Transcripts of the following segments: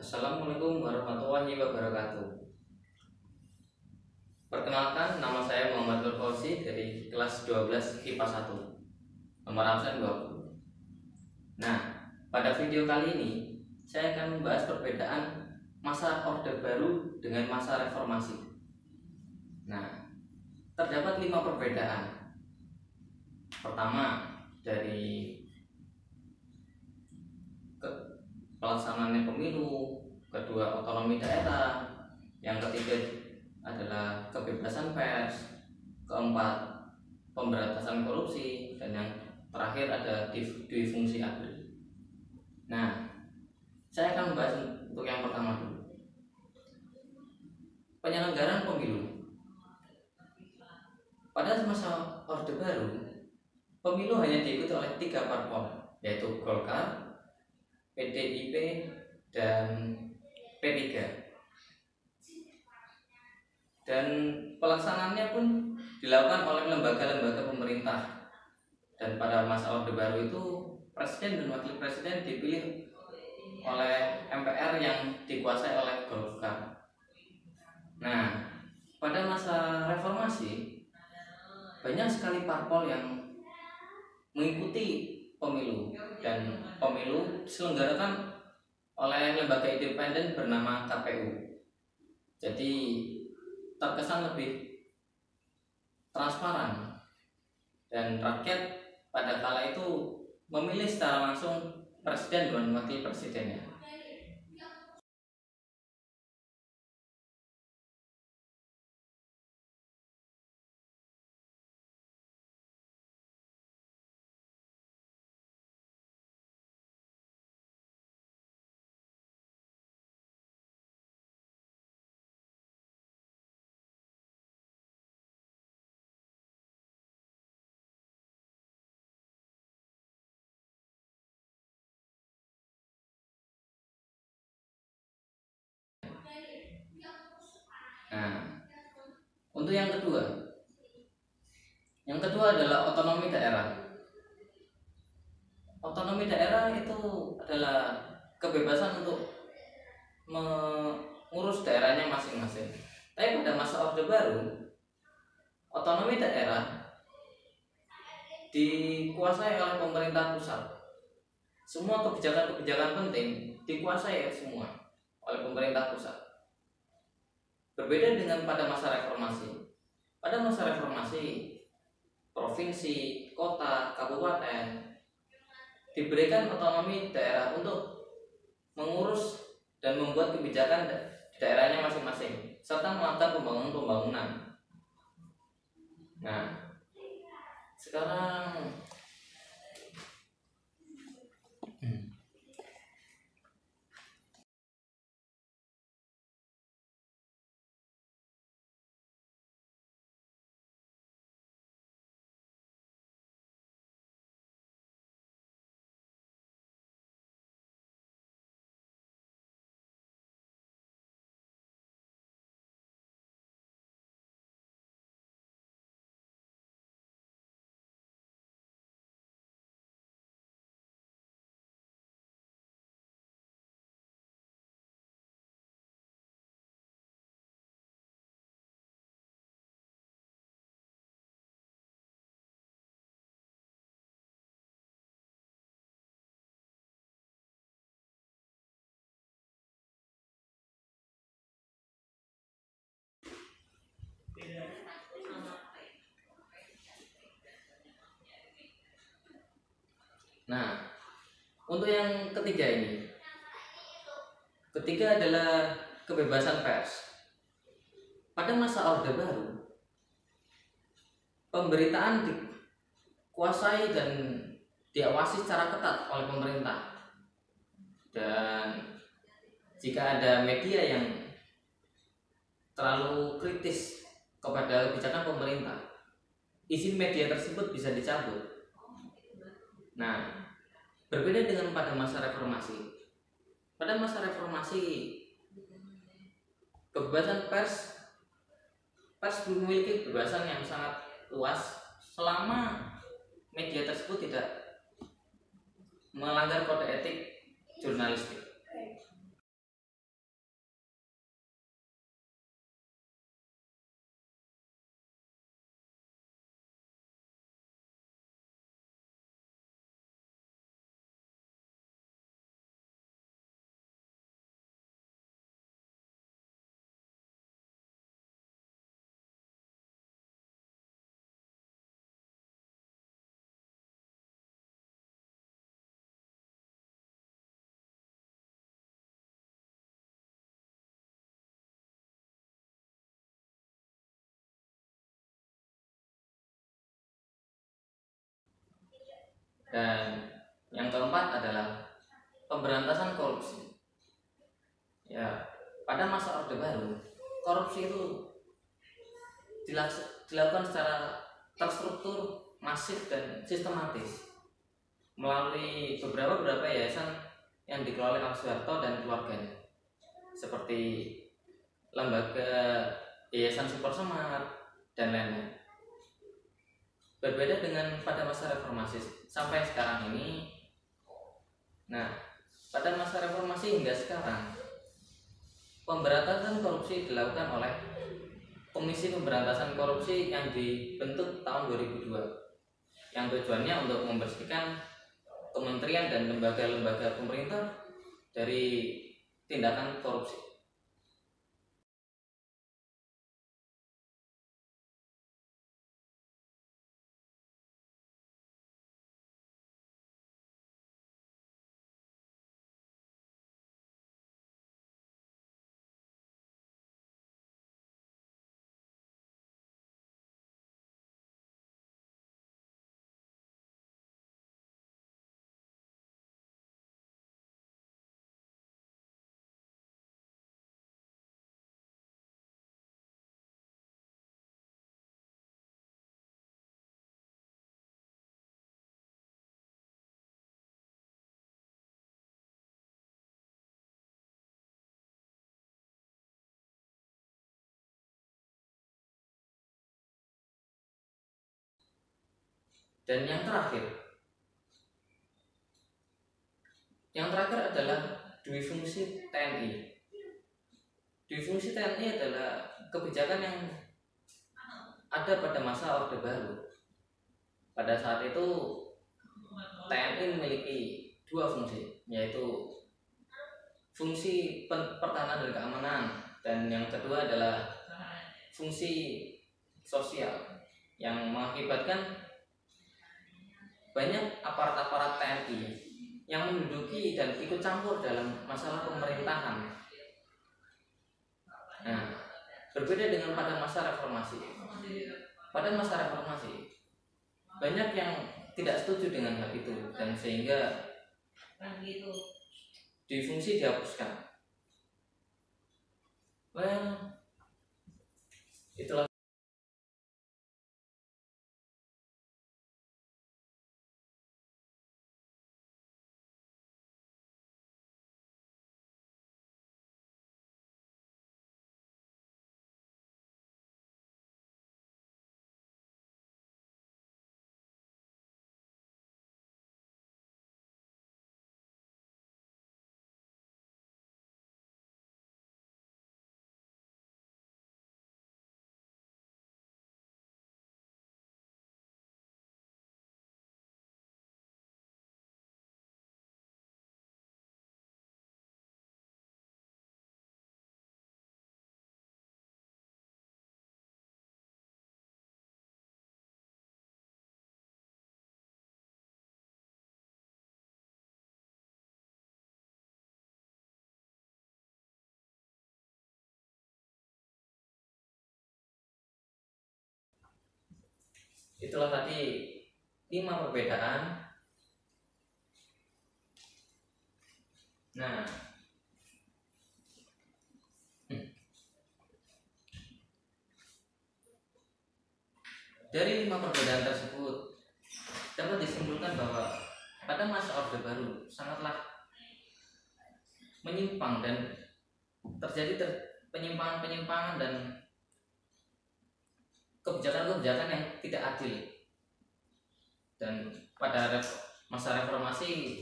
Assalamualaikum warahmatullahi wabarakatuh. Perkenalkan, nama saya Muhammad Nur Fauzi dari kelas 12 IPA 1, nomor absen 20. Nah, pada video kali ini saya akan membahas perbedaan masa Orde Baru dengan masa Reformasi. Nah, terdapat 5 perbedaan. Pertama, dari pelaksanaannya pemilu, kedua otonomi daerah, yang ketiga adalah kebebasan pers, keempat pemberantasan korupsi, dan yang terakhir ada dui fungsi ABRI. Nah, saya akan membahas untuk yang pertama dulu. Penyelenggaraan pemilu. Pada masa Orde Baru, pemilu hanya diikuti oleh 3 parpol, yaitu Golkar, PDIP, dan P3. Dan pelaksanaannya pun dilakukan oleh lembaga-lembaga pemerintah. Dan pada masa Orde Baru itu presiden dan wakil presiden dipilih oleh MPR yang dikuasai oleh Golkar. Nah, pada masa Reformasi banyak sekali parpol yang mengikuti pemilu, dan pemilu diselenggarakan oleh lembaga independen bernama KPU. Jadi terkesan lebih transparan, dan rakyat pada kala itu memilih secara langsung presiden dan wakil presidennya. Nah, untuk yang kedua adalah otonomi daerah. Otonomi daerah itu adalah kebebasan untuk mengurus daerahnya masing-masing. Tapi pada masa Orde Baru, otonomi daerah dikuasai oleh pemerintah pusat. Semua kebijakan-kebijakan penting dikuasai semua oleh pemerintah pusat. Berbeda dengan pada masa Reformasi. Pada masa Reformasi, provinsi, kota, kabupaten diberikan otonomi daerah untuk mengurus dan membuat kebijakan di daerahnya masing-masing, serta melakukan pembangunan. Nah, sekarang untuk yang ketiga adalah kebebasan pers. Pada masa Orde Baru, pemberitaan dikuasai dan diawasi secara ketat oleh pemerintah. Dan jika ada media yang terlalu kritis kepada kebijakan pemerintah, izin media tersebut bisa dicabut. Nah, berbeda dengan pada masa Reformasi. Pada masa Reformasi, kebebasan pers memiliki kebebasan yang sangat luas selama media tersebut tidak melanggar kode etik jurnalistik. Dan yang keempat adalah pemberantasan korupsi. Ya, pada masa Orde Baru, korupsi itu dilakukan secara terstruktur, masif dan sistematis melalui beberapa yayasan yang dikelola oleh Soeharto dan keluarganya, seperti lembaga Yayasan Super Semar dan lain-lain. Berbeda dengan pada masa reformasi sampai sekarang ini. Nah, pada masa reformasi hingga sekarang, pemberantasan korupsi dilakukan oleh Komisi Pemberantasan Korupsi yang dibentuk tahun 2002, yang tujuannya untuk membersihkan kementerian dan lembaga-lembaga pemerintah dari tindakan korupsi. Dan yang terakhir adalah dui fungsi TNI. Dui fungsi TNI adalah kebijakan yang ada pada masa Orde Baru. Pada saat itu TNI memiliki dua fungsi, yaitu fungsi pertahanan dan keamanan, dan yang kedua adalah fungsi sosial yang mengakibatkan banyak aparat-aparat TNI yang menduduki dan ikut campur dalam masalah pemerintahan. Nah, berbeda dengan pada masa reformasi. Pada masa reformasi, banyak yang tidak setuju dengan hal itu, dan sehingga difungsi dihapuskan. Well, itulah. Itulah tadi 5 perbedaan. Nah, dari 5 perbedaan tersebut dapat disimpulkan bahwa pada masa Orde Baru sangatlah menyimpang dan terjadi penyimpangan-penyimpangan dan kebijakan-kebijakan yang tidak adil. Dan pada masa reformasi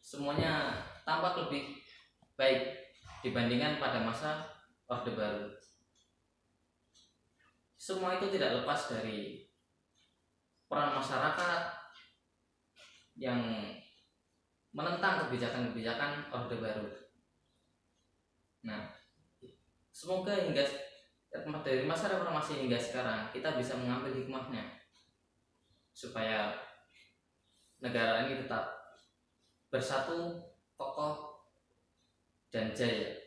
semuanya tampak lebih baik dibandingkan pada masa Orde Baru. Semua itu tidak lepas dari peran masyarakat yang menentang kebijakan-kebijakan Orde Baru. Nah, semoga hingga dari masa reformasi hingga sekarang kita bisa mengambil hikmahnya supaya negara ini tetap bersatu, kokoh, dan jaya.